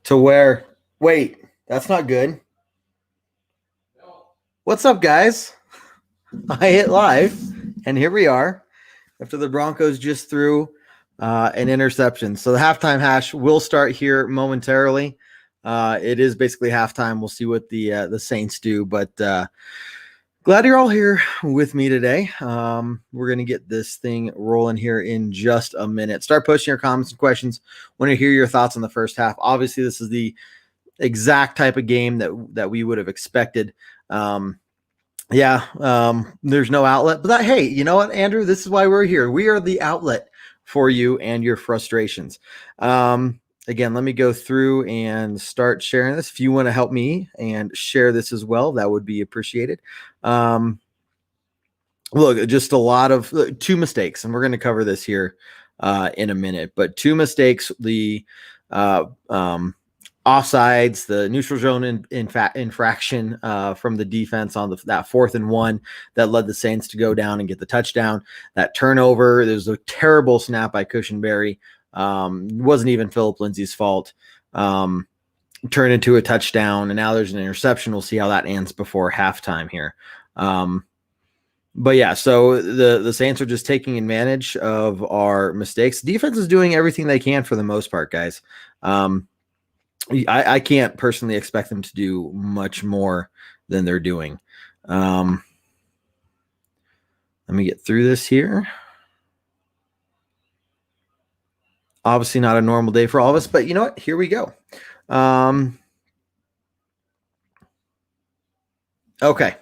To where? Wait, that's not good. What's up, guys? I hit live, and here we are after the Broncos just threw an interception. So the halftime hash will start here momentarily. It is basically halftime. We'll see what the Saints do, but glad you're all here with me today. We're going to get this thing rolling here in just a minute. Start posting your comments and questions. Want to hear your thoughts on the first half. Obviously, this is the exact type of game that we would have expected. There's no outlet, but hey, you know what, Andrew, this is why we're here. We are the outlet for you and your frustrations. Again, let me go through and start sharing this. If you want to help me and share this as well, that would be appreciated. Look, just a lot of two mistakes, and we're going to cover this here in a minute, but two mistakes, the offsides, the neutral zone infraction from the defense on that 4th and 1 that led the Saints to go down and get the touchdown. That turnover, there's a terrible snap by Cushenberry. Wasn't even Philip Lindsay's fault. Turned into a touchdown, and now there's an interception. We'll see how that ends before halftime here. But yeah, so the Saints are just taking advantage of our mistakes. Defense is doing everything they can for the most part, guys. I can't personally expect them to do much more than they're doing. Let me get through this here. Obviously not a normal day for all of us, but you know what? Here we go. Okay.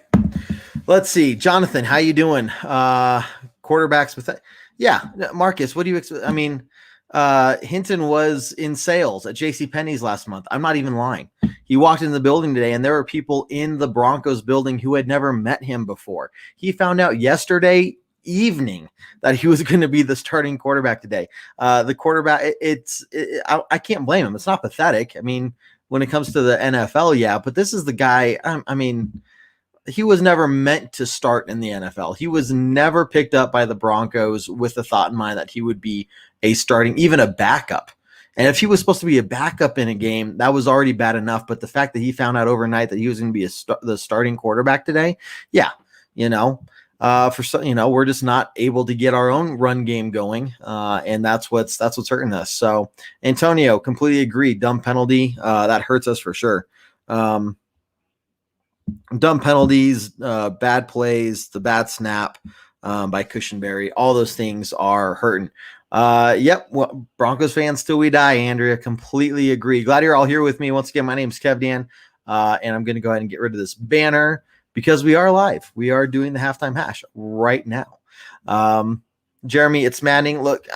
Let's see. Jonathan, how you doing? Quarterbacks with that. Yeah. Marcus, what do you expect? I mean, Hinton was in sales at JCPenney's last month. I'm not even lying. He walked in the building today, and there were people in the Broncos building who had never met him before. He found out yesterday evening that he was going to be the starting quarterback today. The quarterback, I can't blame him. It's not pathetic. I mean, when it comes to the NFL, yeah, but this is the guy. I mean, he was never meant to start in the NFL. He was never picked up by the Broncos with the thought in mind that he would be a starting, even a backup. And if he was supposed to be a backup in a game, that was already bad enough. But the fact that he found out overnight that he was going to be the starting quarterback today, yeah, we're just not able to get our own run game going, and that's what's hurting us. So, Antonio, completely agree. Dumb penalty, that hurts us for sure. Dumb penalties, bad plays, the bad snap by Cushenberry, all those things are hurting. Well, Broncos fans till we die, Andrea, completely agree. Glad you're all here with me. Once again, my name is KevDan, and I'm going to go ahead and get rid of this banner because we are live. We are doing the halftime hash right now. Jeremy, it's maddening. Look,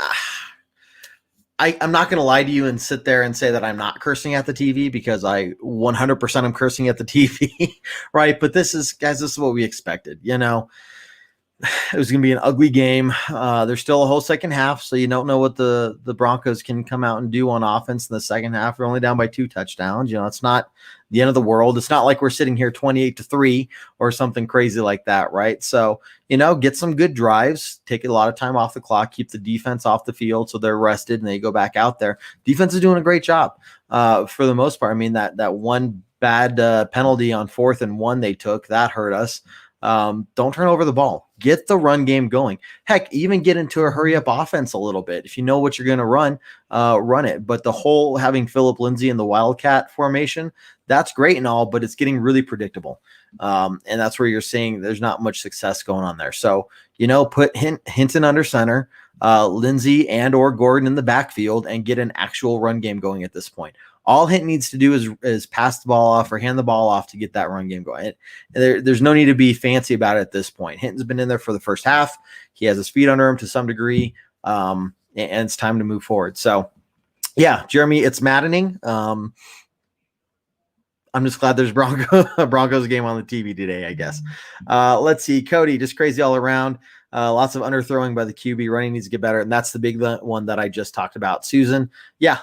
I'm not going to lie to you and sit there and say that I'm not cursing at the TV, because I 100% am cursing at the TV, right? But this is what we expected. It was going to be an ugly game. There's still a whole second half, so you don't know what the Broncos can come out and do on offense in the second half. We're only down by 2 touchdowns. It's not the end of the world. It's not like we're sitting here 28-3 or something crazy like that, right? So, get some good drives, take a lot of time off the clock, keep the defense off the field so they're rested and they go back out there. Defense is doing a great job for the most part. I mean, that one bad penalty on 4th and 1 they took, that hurt us. Don't turn over the ball. Get the run game going. Heck, even get into a hurry up offense a little bit. If you know what you're going to run it. But the whole having Philip Lindsay in the Wildcat formation, that's great and all, but it's getting really predictable. And that's where you're seeing there's not much success going on there. So, put Hinton under center, Lindsay and or Gordon in the backfield, and get an actual run game going at this point. All Hinton needs to do is pass the ball off or hand the ball off to get that run game going. There's no need to be fancy about it at this point. Hinton's been in there for the first half. He has his feet under him to some degree, and it's time to move forward. So, yeah, Jeremy, it's maddening. I'm just glad there's a Broncos game on the TV today, I guess. Let's see. Cody, just crazy all around. Lots of underthrowing by the QB. Running needs to get better, and that's the big one that I just talked about. Susan, yeah,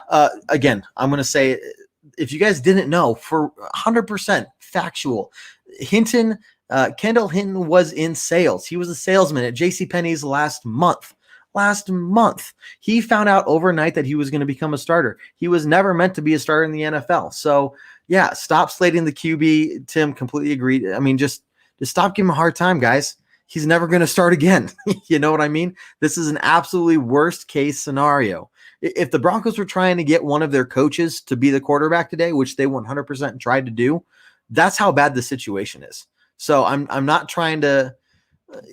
again, I'm going to say, if you guys didn't know, for 100% factual, Kendall Hinton was in sales. He was a salesman at JCPenney's last month. last month. He found out overnight that he was going to become a starter. He was never meant to be a starter in the NFL. So yeah, stop slating the QB. Tim, completely agreed. I mean, just stop giving him a hard time, guys. He's never going to start again. You know what I mean? This is an absolutely worst case scenario. If the Broncos were trying to get one of their coaches to be the quarterback today, which they 100% tried to do, that's how bad the situation is. So I'm not trying to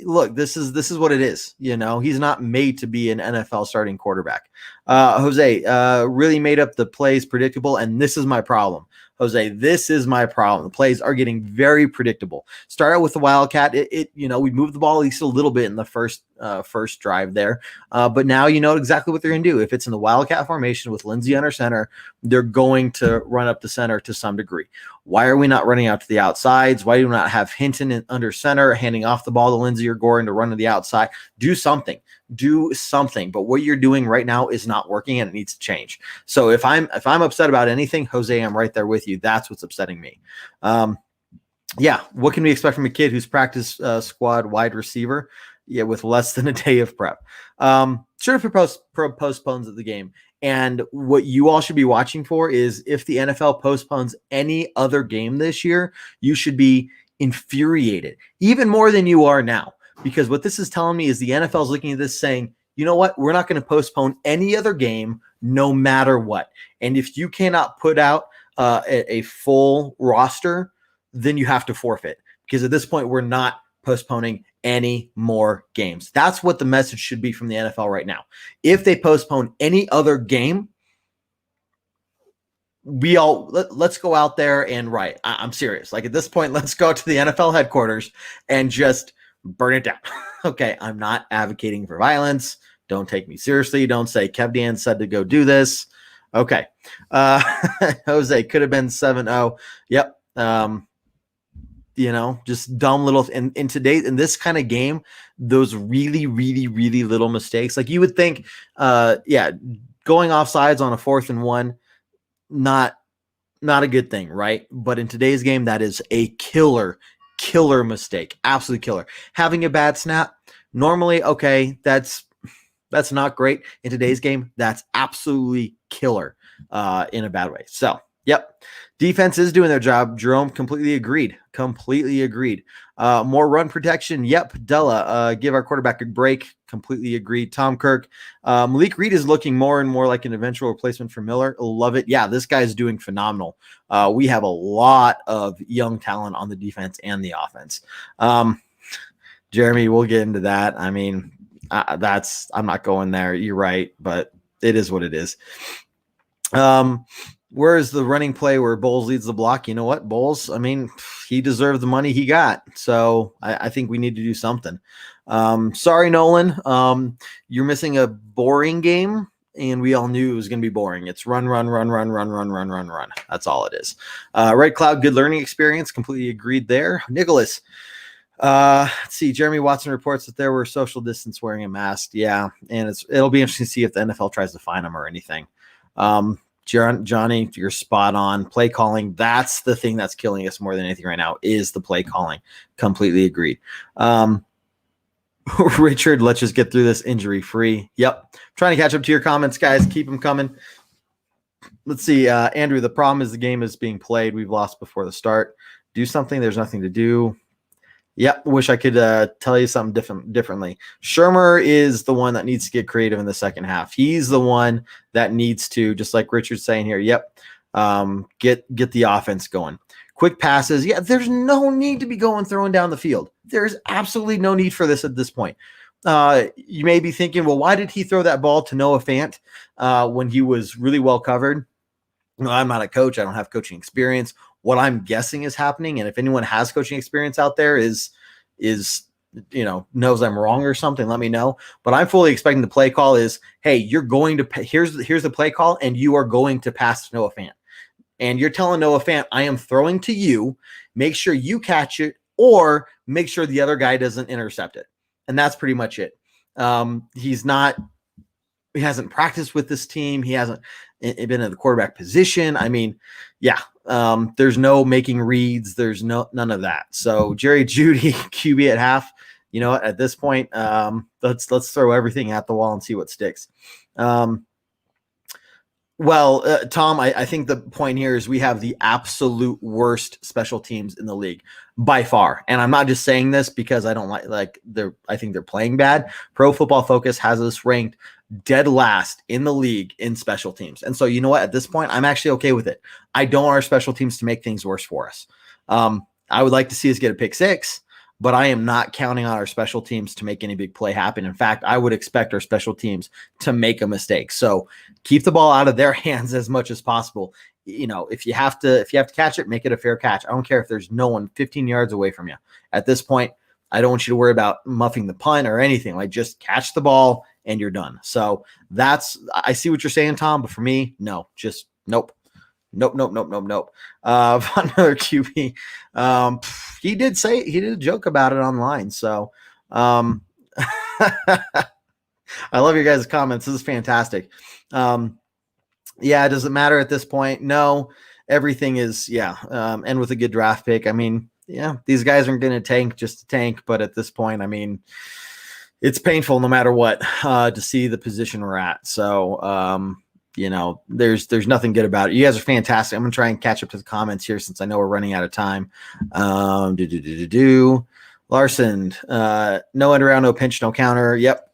look. This is what it is. You know, he's not made to be an NFL starting quarterback. Jose really made up the plays predictable, and this is my problem. Jose, this is my problem. The plays are getting very predictable. Start out with the Wildcat. We moved the ball at least a little bit in the first drive there. But now you know exactly what they're going to do. If it's in the Wildcat formation with Lindsey under center, they're going to run up the center to some degree. Why are we not running out to the outsides? Why do we not have Hinton under center, handing off the ball to Lindsey or Gordon to run to the outside? Do something. But what you're doing right now is not working, and it needs to change. So if I'm upset about anything, Jose, I'm right there with you. That's what's upsetting me. Yeah, what can we expect from a kid who's practice squad wide receiver? Yeah, with less than a day of prep. Sure, if postpones the game. And what you all should be watching for is if the NFL postpones any other game this year, you should be infuriated, even more than you are now. Because what this is telling me is the NFL is looking at this saying, you know what? We're not going to postpone any other game no matter what. And if you cannot put out a full roster, then you have to forfeit. Because at this point, we're not postponing any more games. That's what the message should be from the NFL right now. If they postpone any other game, let's go out there and I'm serious. Like at this point, let's go to the NFL headquarters and just burn it down. Okay, I'm not advocating for violence. Don't take me seriously. Don't say KevDan said to go do this. Okay. Jose, could have been 7-0. Yep. Just dumb little in this kind of game, those really, really, really little mistakes. Like you would think, going offsides on a 4th and 1, not a good thing, right? But in today's game, that is a killer mistake. Absolutely killer. Having a bad snap, normally, okay, that's not great. In today's game, that's absolutely killer in a bad way. So, yep. Defense is doing their job. Jerome, completely agreed. More run protection. Yep. Della, give our quarterback a break. Completely agreed. Tom Kirk. Malik Reed is looking more and more like an eventual replacement for Miller. Love it. Yeah, this guy's doing phenomenal. We have a lot of young talent on the defense and the offense. Jeremy, we'll get into that. I mean, I'm not going there. You're right, but it is what it is. Where is the running play where Bowles leads the block? You know what, Bowles? I mean, he deserved the money he got. So I think we need to do something. Sorry, Nolan. You're missing a boring game, and we all knew it was going to be boring. It's run. That's all it is. Red Cloud, good learning experience. Completely agreed there. Nicholas. Let's see. Jeremy Watson reports that there were social distance wearing a mask. Yeah, and it'll be interesting to see if the NFL tries to fine him or anything. Johnny, you're spot on. Play calling, that's the thing that's killing us more than anything right now is the play calling. Completely agreed. Richard, let's just get through this injury free. Yep. Trying to catch up to your comments, guys. Keep them coming. Let's see. Andrew, the problem is the game is being played. We've lost before the start. Do something. There's nothing to do. Yep. Wish I could tell you something differently. Shermer is the one that needs to get creative in the second half. He's the one that needs to, just like Richard's saying here. Yep. Get the offense going. Quick passes. Yeah, there's no need to be throwing down the field. There's absolutely no need for this at this point. You may be thinking, well, why did he throw that ball to Noah Fant when he was really well covered? No, I'm not a coach. I don't have coaching experience. What I'm guessing is happening, and if anyone has coaching experience out there is knows I'm wrong or something, let me know. But I'm fully expecting the play call is, hey, you're going to here's the play call, and you are going to pass to Noah Fant. And you're telling Noah Fant, I am throwing to you. Make sure you catch it, or make sure the other guy doesn't intercept it. And that's pretty much it. He hasn't practiced with this team. He hasn't been in the quarterback position. I mean, yeah, there's no making reads. There's none of that. So Jerry Jeudy, QB at half. you know what, at this point, let's throw everything at the wall and see what sticks. Well, Tom, I think the point here is we have the absolute worst special teams in the league by far. And I'm not just saying this because I don't I think they're playing bad. Pro Football Focus has us ranked dead last in the league in special teams. And so, you know what, at this point, I'm actually okay with it. I don't want our special teams to make things worse for us. I would like to see us get a pick six, but I am not counting on our special teams to make any big play happen. In fact, I would expect our special teams to make a mistake. So keep the ball out of their hands as much as possible. You know, if you have to catch it, make it a fair catch. I don't care if there's no one 15 yards away from you. At this point, I don't want you to worry about muffing the punt or anything. Like, just catch the ball and you're done. So I see what you're saying, Tom, but for me, no, just nope. Nope. Another QB. He did a joke about it online. So, I love your guys' comments. This is fantastic. Yeah, does it matter at this point? No, everything is, and with a good draft pick, I mean, yeah, these guys aren't going to tank just to tank, but at this point, I mean, it's painful no matter what, to see the position we're at. So, you know, there's nothing good about it. You guys are fantastic. I'm going to try and catch up to the comments here since I know we're running out of time. Larson, no end around, no pinch, no counter. Yep.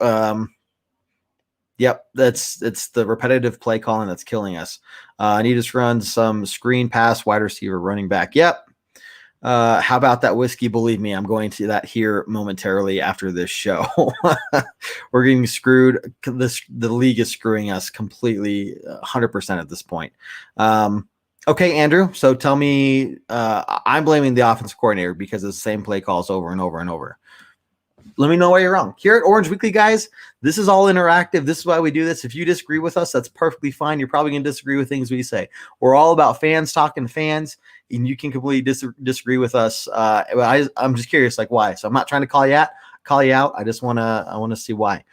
It's the repetitive play calling that's killing us. I need us to run some screen pass, wide receiver, running back. Yep. How about that whiskey? Believe me, I'm going to that here momentarily after this show. We're getting screwed. The league is screwing us completely, 100% at this point. Okay, Andrew. So tell me, I'm blaming the offensive coordinator because it's the same play calls over and over and over. Let me know why you're wrong. Here at Orange Weekly, guys, this is all interactive. This is why we do this. If you disagree with us, that's perfectly fine. You're probably going to disagree with things we say. We're all about fans talking to fans, and you can completely disagree with us. I'm just curious, like, why? So I'm not trying to call you out. I just want to see why.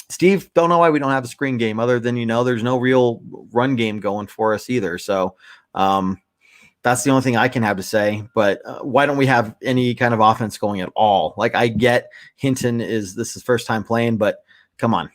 Steve, don't know why we don't have a screen game other than, you know, there's no real run game going for us either. So, that's the only thing I can have to say, but why don't we have any kind of offense going at all? Like, I get Hinton this is first time playing, but come on,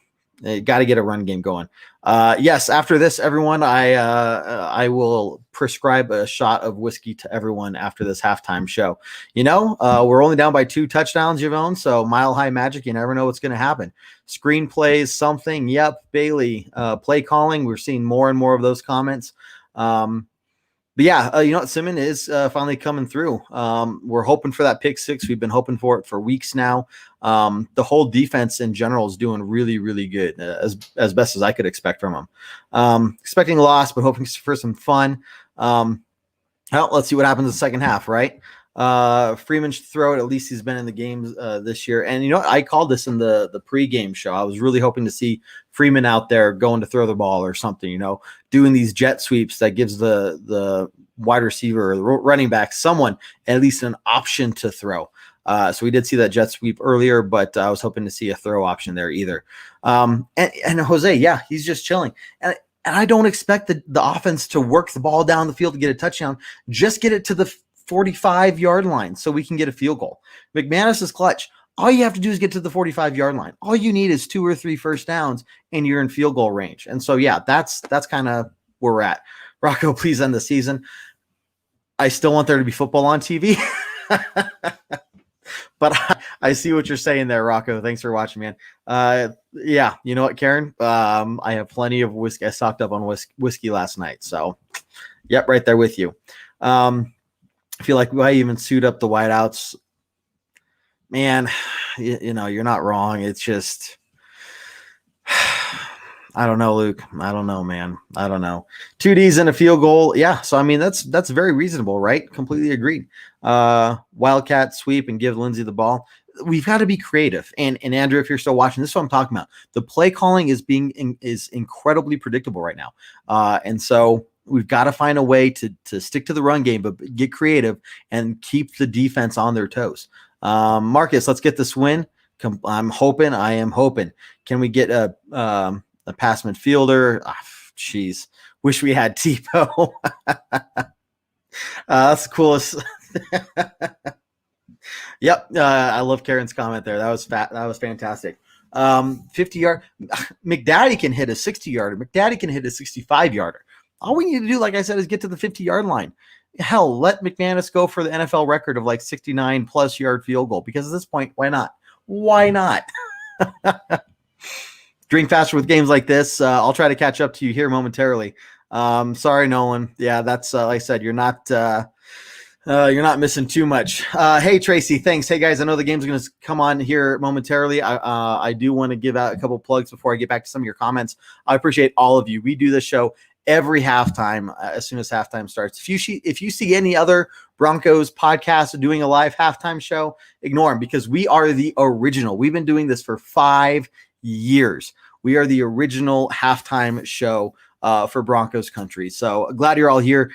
got to get a run game going. Yes. After this, everyone, I will prescribe a shot of whiskey to everyone after this halftime show. You know, we're only down by 2 touchdowns, Javon. So Mile High Magic, you never know what's going to happen. Screenplays, something. Yep. Bailey, play calling. We're seeing more and more of those comments. But yeah, you know what? Simmons is finally coming through. We're hoping for that pick six. We've been hoping for it for weeks now. The whole defense in general is doing really, really good, as best as I could expect from them. Expecting a loss, but hoping for some fun. Well, let's see what happens in the second half, right? Freeman should throw it. At least he's been in the games this year. And you know what? I called this in the pregame show. I was really hoping to see Freeman out there going to throw the ball or something, you know, doing these jet sweeps that gives the wide receiver or the running back someone at least an option to throw. So we did see that jet sweep earlier, but I was hoping to see a throw option there either. And Jose, yeah, he's just chilling. And I don't expect the offense to work the ball down the field to get a touchdown. Just get it to the 45-yard line so we can get a field goal. McManus is clutch. All you have to do is get to the 45-yard line. All you need is 2 or 3 first downs, and you're in field goal range. And so, yeah, that's kind of where we're at. Rocco, please end the season. I still want there to be football on TV. But I see what you're saying there, Rocco. Thanks for watching, man. Yeah, you know what, Karen? I have plenty of whiskey. I stocked up on whiskey last night. So, yep, right there with you. I feel like I even suit up the whiteouts. Man, you know, you're not wrong. It's just, I don't know, Luke. I don't know, man. I don't know. 2 Ds and a field goal. Yeah. So, I mean, that's very reasonable, right? Completely agreed. Wildcat sweep and give Lindsay the ball. We've got to be creative. And Andrew, if you're still watching, this is what I'm talking about. The play calling is incredibly predictable right now. And so we've got to find a way to stick to the run game, but get creative and keep the defense on their toes. Marcus, let's get this win. I am hoping. Can we get a pass midfielder? Jeez, wish we had Tebow. That's the coolest. Yep. I love Karen's comment there. That was fat. That was fantastic. 50-yard. McDaddy can hit a 60-yarder. McDaddy can hit a 65-yarder. All we need to do, like I said, is get to the 50-yard line. Hell, let McManus go for the NFL record of like 69 plus yard field goal, because at this point, why not? Why not? Drink faster with games like this. I'll try to catch up to you here momentarily. Sorry, Nolan. Yeah, that's like I said, you're not missing too much. Hey, Tracy, thanks. Hey, guys, I know the game's going to come on here momentarily. I do want to give out a couple plugs before I get back to some of your comments. I appreciate all of you. We do this show every halftime as soon as halftime starts. If you see any other Broncos podcast doing a live halftime show, ignore them, because we are the original. We've been doing this for 5 years. We are the original halftime show for Broncos country. So glad you're all here.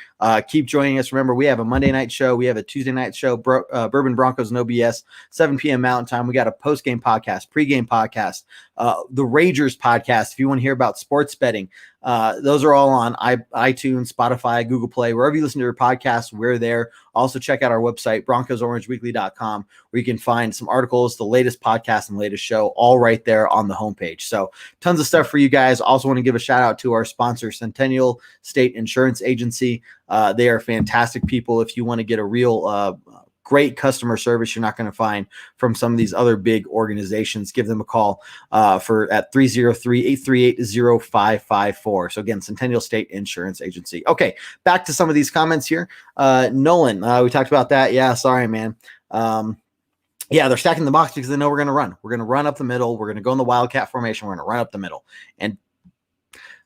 Keep joining us. Remember, we have a Monday night show. We have a Tuesday night show, Bourbon Broncos No BS, 7 p.m. Mountain Time. We got a post-game podcast, pre-game podcast, the Ragers podcast. If you want to hear about sports betting, those are all on iTunes, Spotify, Google Play, wherever you listen to your podcasts, we're there. Also check out our website, BroncosOrangeWeekly.com, where you can find some articles, the latest podcast and latest show, all right there on the homepage. So tons of stuff for you guys. Also want to give a shout out to our sponsor, Centennial State Insurance Agency. They are fantastic people. If you want to get a real great customer service you're not going to find from some of these other big organizations, give them a call at 303-838-0554. So again, Centennial State Insurance Agency. Okay, back to some of these comments here. Nolan, we talked about that. Yeah, sorry, man. Yeah, they're stacking the box because they know we're going to run. We're going to run up the middle. We're going to go in the Wildcat formation. We're going to run up the middle. And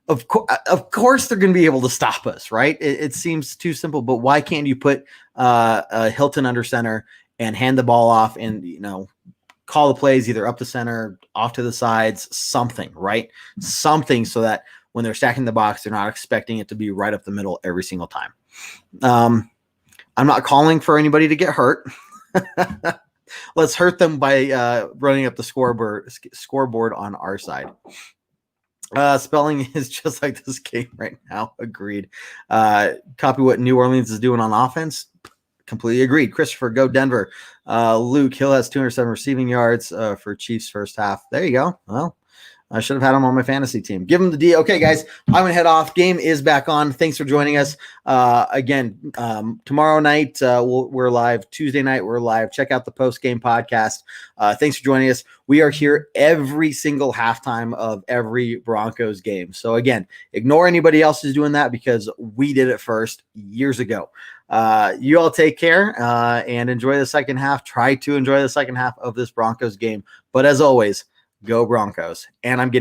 of course, they're going to be able to stop us, right? It seems too simple, but why can't you put Hilton under center and hand the ball off and, call the plays either up the center, off to the sides, something, right? Something so that when they're stacking the box, they're not expecting it to be right up the middle every single time. I'm not calling for anybody to get hurt. Let's hurt them by running up the scoreboard on our side. Spelling is just like this game right now. Agreed. Copy what New Orleans is doing on offense. Completely agreed. Christopher, go Denver. Luke Hill has 207 receiving yards for Chiefs first half. There you go. Well, I should have had him on my fantasy team. Give him the D. Okay, guys, I'm going to head off. Game is back on. Thanks for joining us. Again, tomorrow night, we're live. Tuesday night, we're live. Check out the post-game podcast. Thanks for joining us. We are here every single halftime of every Broncos game. So, again, ignore anybody else who's doing that because we did it first years ago. You all take care and enjoy the second half. Try to enjoy the second half of this Broncos game. But as always, go Broncos. And I'm getting